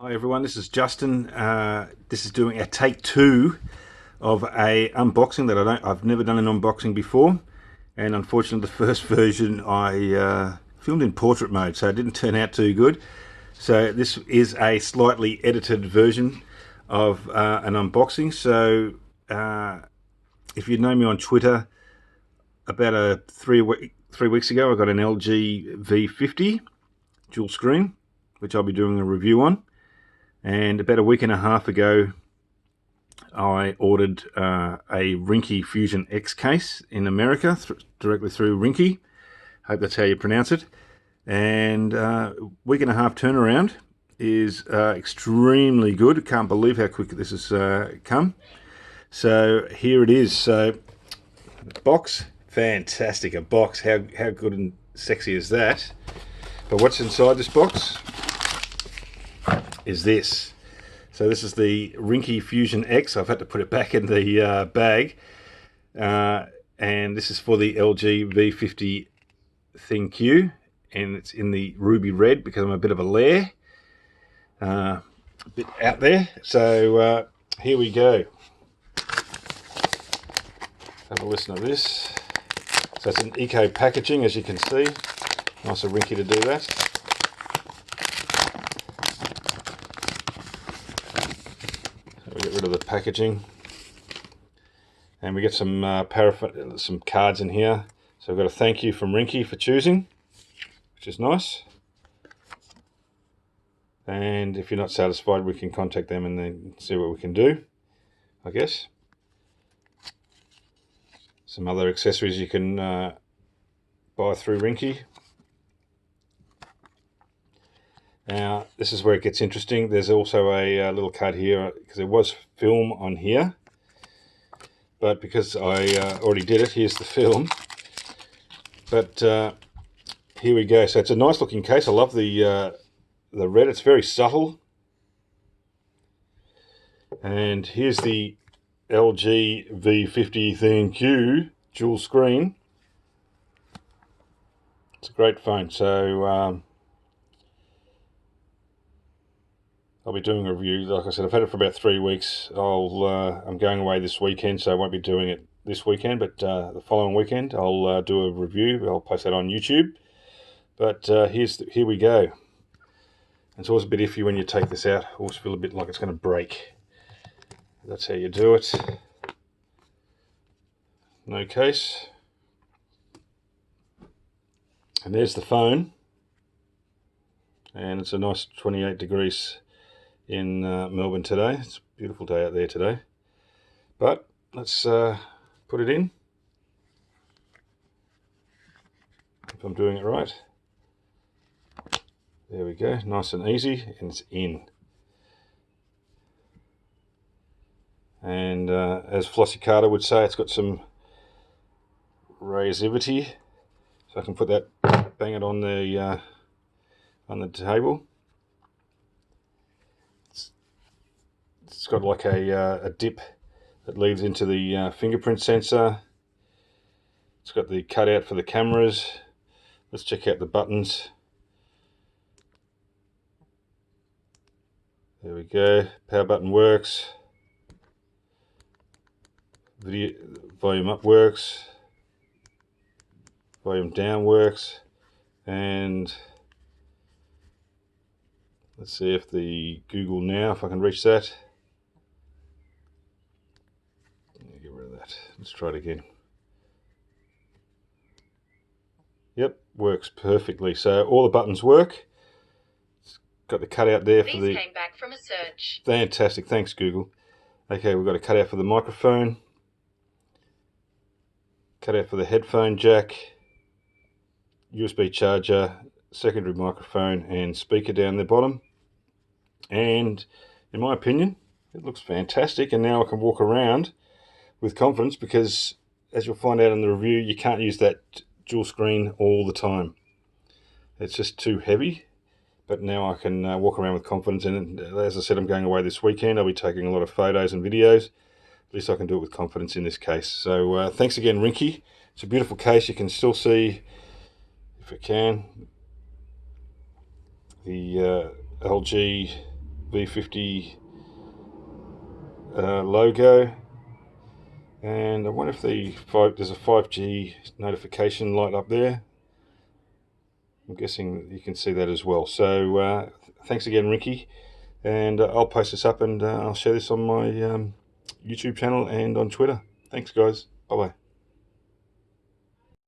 Hi everyone, this is Justin. This is doing a take two of a unboxing that I've never done an unboxing before, and unfortunately the first version I filmed in portrait mode, so it didn't turn out too good. So this is a slightly edited version of an unboxing. So if you know me on Twitter, about 3 weeks ago I got an LG V50 dual screen, which I'll be doing a review on. And about a week and a half ago, I ordered a Ringke Fusion X case in America, directly through Ringke. Hope that's how you pronounce it. And week and a half turnaround is extremely good. Can't believe how quick this has come. So here it is. So box, fantastic. A box. How good and sexy is that? But what's inside this box is this. So this is the Ringke Fusion X. I've had to put it back in the bag. And this is for the LG V50 ThinQ. And it's in the ruby red because I'm a bit of a lair. A bit out there. So here we go. Have a listen to this. So it's an eco packaging, as you can see. Nice of Ringke to do that. We get rid of the packaging, and we get some some cards in here. So we've got a thank you from Ringke for choosing, which is nice. And if you're not satisfied, we can contact them and then see what we can do, I guess. Some other accessories you can buy through Ringke. Now, this is where it gets interesting. There's also a little card here, because there was film on here. But because I already did it, here's the film. But here we go. So it's a nice looking case. I love the red. It's very subtle. And here's the LG V50 ThinQ dual screen. It's a great phone. So I'll be doing a review. Like I said, I've had it for about 3 weeks. I'm going away this weekend, so I won't be doing it this weekend, but the following weekend I'll do a review. I'll post that on YouTube. But here we go. It's always a bit iffy when you take this out. I always feel a bit like it's going to break. That's how you do it. No case. And there's the phone. And it's a nice 28 degrees in Melbourne today. It's a beautiful day out there today. But let's put it in. If I'm doing it right. There we go, nice and easy, and it's in. And as Flossie Carter would say, it's got some razivity, so I can put that, bang it on the table. It's got like a dip that leads into the fingerprint sensor. It's got the cutout for the cameras. Let's check out the buttons. There we go. Power button works. Video volume up works. Volume down works. And let's see if the Google Now, if I can reach that. Get rid of that. Let's try it again. Yep, works perfectly. So all the buttons work. Got the cutout there for the... came back from a search. Fantastic, thanks Google. Okay, we've got a cutout for the microphone. Cutout for the headphone jack. USB charger, secondary microphone and speaker down the bottom. And in my opinion, it looks fantastic. And now I can walk around with confidence, because as you'll find out in the review, you can't use that dual screen all the time. It's just too heavy. But now I can walk around with confidence, and as I said, I'm going away this weekend. I'll be taking a lot of photos and videos. At least I can do it with confidence in this case. So thanks again, Ringke. It's a beautiful case. You can still see, if it can, the LG V50 logo. And I wonder if there's a 5G notification light up there. I'm guessing you can see that as well. So thanks again, Ringke, and I'll post this up, and I'll share this on my YouTube channel and on Twitter. Thanks, guys. Bye bye.